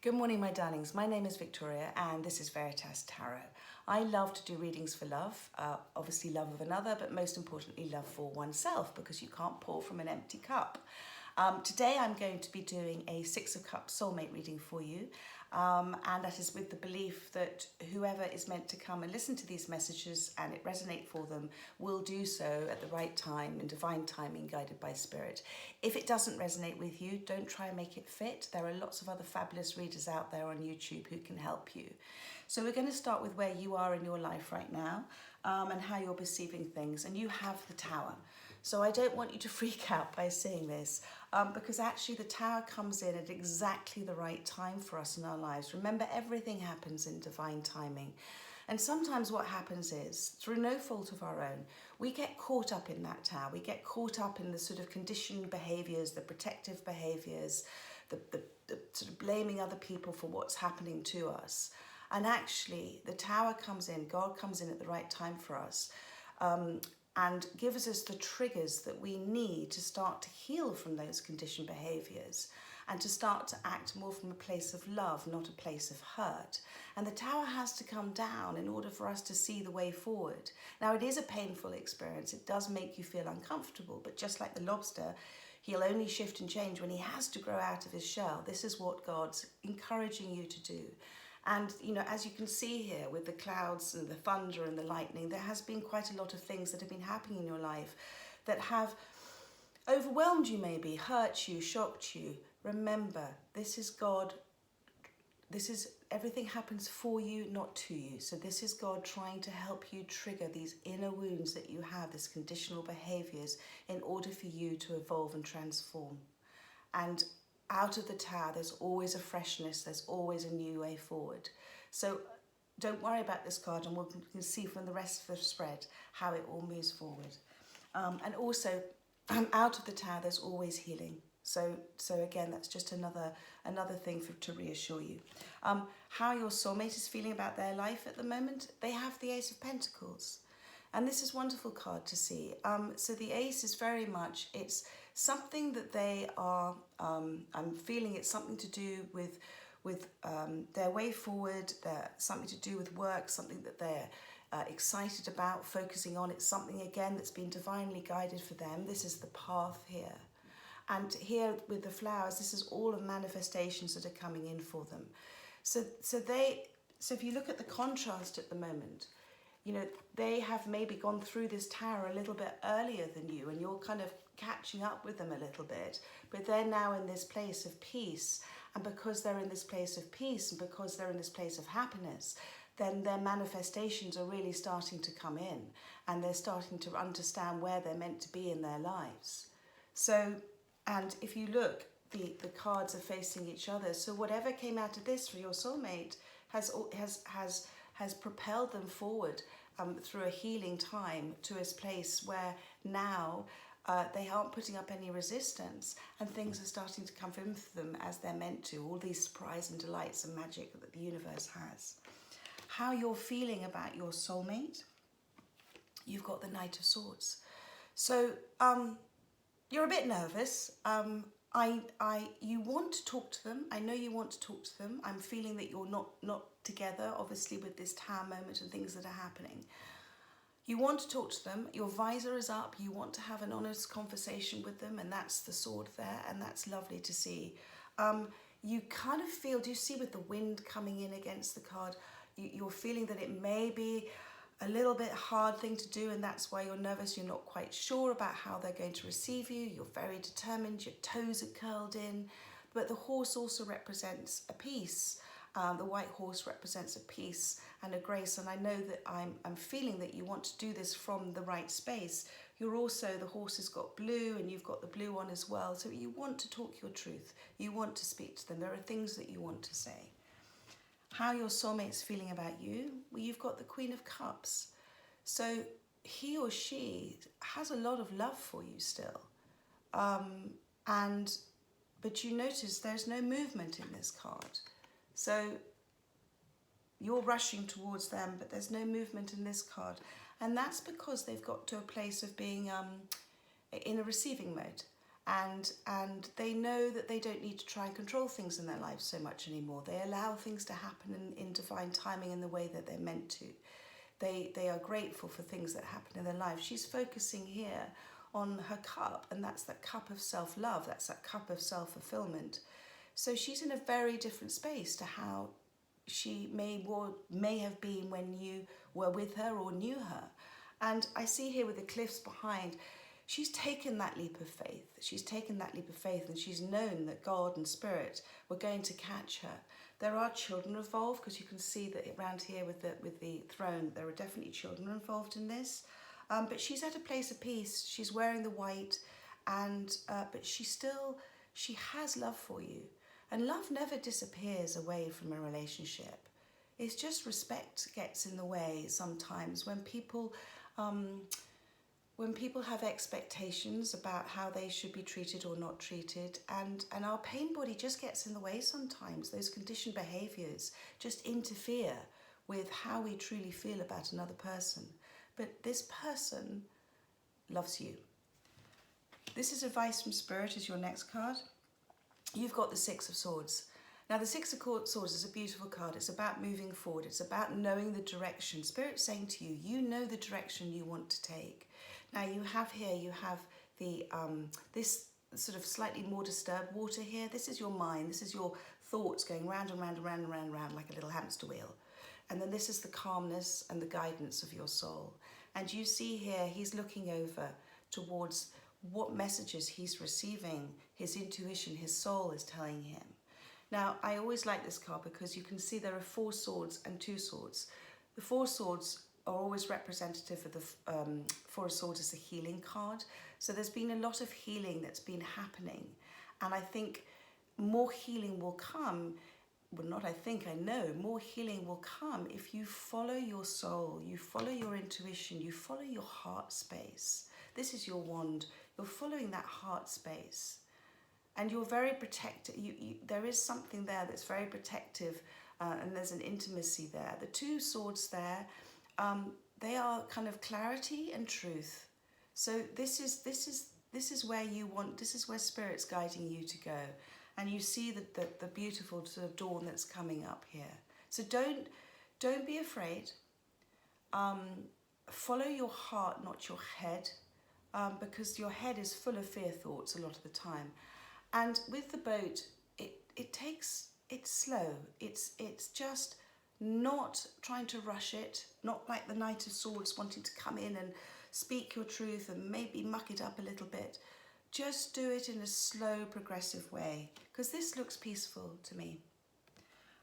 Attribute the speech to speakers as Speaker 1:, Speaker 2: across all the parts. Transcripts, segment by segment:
Speaker 1: Good morning, my darlings. My name is Victoria and this is Veritas Tarot. I love to do readings for love, obviously love of another, but most importantly love for oneself, because you can't pour from an empty cup. Today I'm going to be doing a Six of Cups soulmate reading for you, and that is with the belief that whoever is meant to come and listen to these messages and it resonate for them will do so at the right time in divine timing, guided by spirit. If it doesn't resonate with you, don't try and make it fit. There are lots of other fabulous readers out there on YouTube who can help you. So we're going to start with where you are in your life right now, and how you're perceiving things. And you have the Tower. So I don't want you to freak out by seeing this, because actually the Tower comes in at exactly the right time for us in our lives. Remember, everything happens in divine timing. And sometimes what happens is, through no fault of our own, we get caught up in that Tower. We get caught up in the sort of conditioned behaviours, the protective behaviours, the sort of blaming other people for what's happening to us. And actually, the Tower comes in, God comes in at the right time for us, and gives us the triggers that we need to start to heal from those conditioned behaviours and to start to act more from a place of love, not a place of hurt. And the Tower has to come down in order for us to see the way forward. Now, it is a painful experience. It does make you feel uncomfortable, but just like the lobster, he'll only shift and change when he has to grow out of his shell. This is what God's encouraging you to do. And, you know, as you can see here with the clouds and the thunder and the lightning, there has been quite a lot of things that have been happening in your life that have overwhelmed you, maybe, hurt you, shocked you. Remember, this is God. Everything happens for you, not to you. So this is God trying to help you trigger these inner wounds that you have, these conditional behaviors, in order for you to evolve and transform. And out of the Tower, there's always a freshness, there's always a new way forward. So don't worry about this card, and we can see from the rest of the spread how it all moves forward. And also, out of the Tower, there's always healing. So again, that's just another thing to reassure you. How your soulmate is feeling about their life at the moment, they have the Ace of Pentacles. And this is a wonderful card to see. So the Ace is very much, it's something that they are, I'm feeling it's something to do with their way forward, something to do with work, something that they're excited about, focusing on. It's something, again, that's been divinely guided for them. This is the path here. And here with the flowers, this is all of manifestations that are coming in for them. So if you look at the contrast at the moment, you know, they have maybe gone through this Tower a little bit earlier than you, and you're kind of catching up with them a little bit, but they're now in this place of peace. And because they're in this place of peace, and because they're in this place of happiness, then their manifestations are really starting to come in, and they're starting to understand where they're meant to be in their lives. So, and if you look, the cards are facing each other. So whatever came out of this for your soulmate has propelled them forward through a healing time to a place where now they aren't putting up any resistance, and things are starting to come in for them as they're meant to. All these surprise and delights and magic that the universe has. How you're feeling about your soulmate, you've got the Knight of Swords. So you're a bit nervous. You want to talk to them. I know you want to talk to them. I'm feeling that you're not together, obviously, with this Tower moment and things that are happening. You want to talk to them. Your visor is up. You want to have an honest conversation with them, and that's the sword there, and that's lovely to see. You kind of feel, do you see with the wind coming in against the card, you're feeling that it may be a little bit hard thing to do, and that's why you're nervous. You're not quite sure about how they're going to receive you. You're very determined. Your toes are curled in. But the horse also represents a peace. The white horse represents a peace and a grace. And I know that I'm feeling that you want to do this from the right space. You're also, the horse has got blue, and you've got the blue one as well. So you want to talk your truth. You want to speak to them. There are things that you want to say. How your soulmate's feeling about you, well, you've got the Queen of Cups. So he or she has a lot of love for you still. But you notice there's no movement in this card. So you're rushing towards them, but there's no movement in this card. And that's because they've got to a place of being in a receiving mode. and they know that they don't need to try and control things in their lives so much anymore. They allow things to happen in divine timing in the way that they're meant to. They are grateful for things that happen in their life. She's focusing here on her cup, and that's that cup of self-love, that's that cup of self-fulfillment. So she's in a very different space to how she may have been when you were with her or knew her. And I see here with the cliffs behind, she's taken that leap of faith. She's taken that leap of faith, and she's known that God and Spirit were going to catch her. There are children involved, because you can see that around here with the throne, there are definitely children involved in this. But she's at a place of peace. She's wearing the white, and but she has love for you. And love never disappears away from a relationship. It's just respect gets in the way sometimes when people have expectations about how they should be treated or not treated, and our pain body just gets in the way sometimes. Those conditioned behaviours just interfere with how we truly feel about another person. But this person loves you. This is advice from Spirit as your next card. You've got the Six of Swords. Now the Six of Swords is a beautiful card. It's about moving forward. It's about knowing the direction. Spirit's saying to you, you know the direction you want to take. Now you have the this sort of slightly more disturbed water here. This is your mind. This is your thoughts going round and round and round and round and round like a little hamster wheel. And then this is the calmness and the guidance of your soul. And you see here, he's looking over towards what messages he's receiving, his intuition, his soul is telling him. Now, I always like this card because you can see there are 4 swords and 2 swords. The 4 swords are always representative of the 4 of swords is a healing card. So there's been a lot of healing that's been happening. And I think more healing will come. Well, not I think, I know. More healing will come if you follow your soul, you follow your intuition, you follow your heart space. This is your wand. You're following that heart space. And you're very protected. There is something there that's very protective, and there's an intimacy there. The 2 swords there, they are kind of clarity and truth. So this is where you want. This is where Spirit's guiding you to go. And you see the beautiful sort of dawn that's coming up here. So don't be afraid. Follow your heart, not your head, because your head is full of fear thoughts a lot of the time. And with the boat, it's slow. It's just not trying to rush it, not like the Knight of Swords wanting to come in and speak your truth and maybe muck it up a little bit. Just do it in a slow, progressive way, because this looks peaceful to me.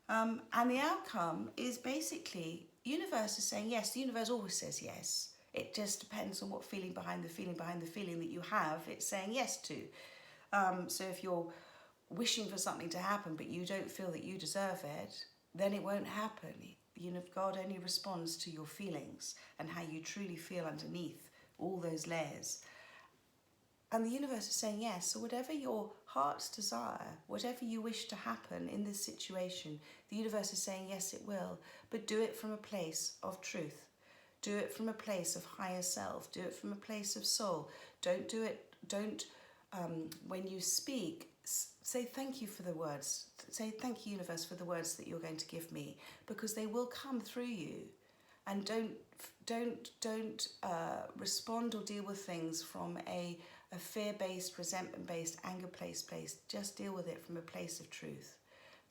Speaker 1: And the outcome is basically, universe is saying yes. The universe always says yes. It just depends on what feeling behind the feeling that you have, it's saying yes to. So if you're wishing for something to happen, but you don't feel that you deserve it, then it won't happen. God only responds to your feelings and how you truly feel underneath all those layers. And the universe is saying yes. So whatever your heart's desire, whatever you wish to happen in this situation, the universe is saying yes, it will. But do it from a place of truth. Do it from a place of higher self. Do it from a place of soul. Don't do it. When you speak, say thank you for the words. Say thank you, universe, for the words that you're going to give me, because they will come through you. And don't respond or deal with things from a fear-based, resentment-based, anger-based place. Just deal with it from a place of truth.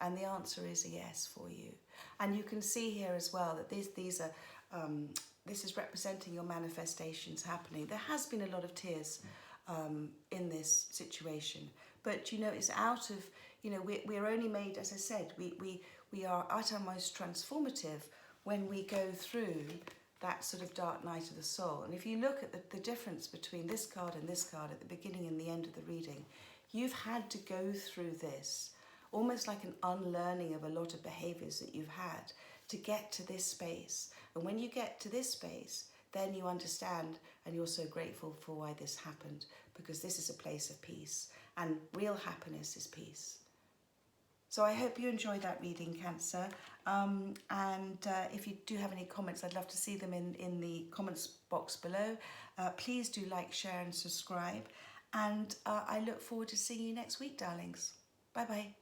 Speaker 1: And the answer is a yes for you. And you can see here as well that this is representing your manifestations happening. There has been a lot of tears in this situation, but it's out of, we're only made, as I said, we are at our most transformative when we go through that sort of dark night of the soul. And if you look at the difference between this card and this card at the beginning and the end of the reading, you've had to go through this, almost like an unlearning of a lot of behaviours that you've had to get to this space. And when you get to this space, then you understand and you're so grateful for why this happened, because this is a place of peace, and real happiness is peace. So I hope you enjoyed that reading, Cancer. If you do have any comments, I'd love to see them in the comments box below. Please do like, share and subscribe. And I look forward to seeing you next week, darlings. Bye bye.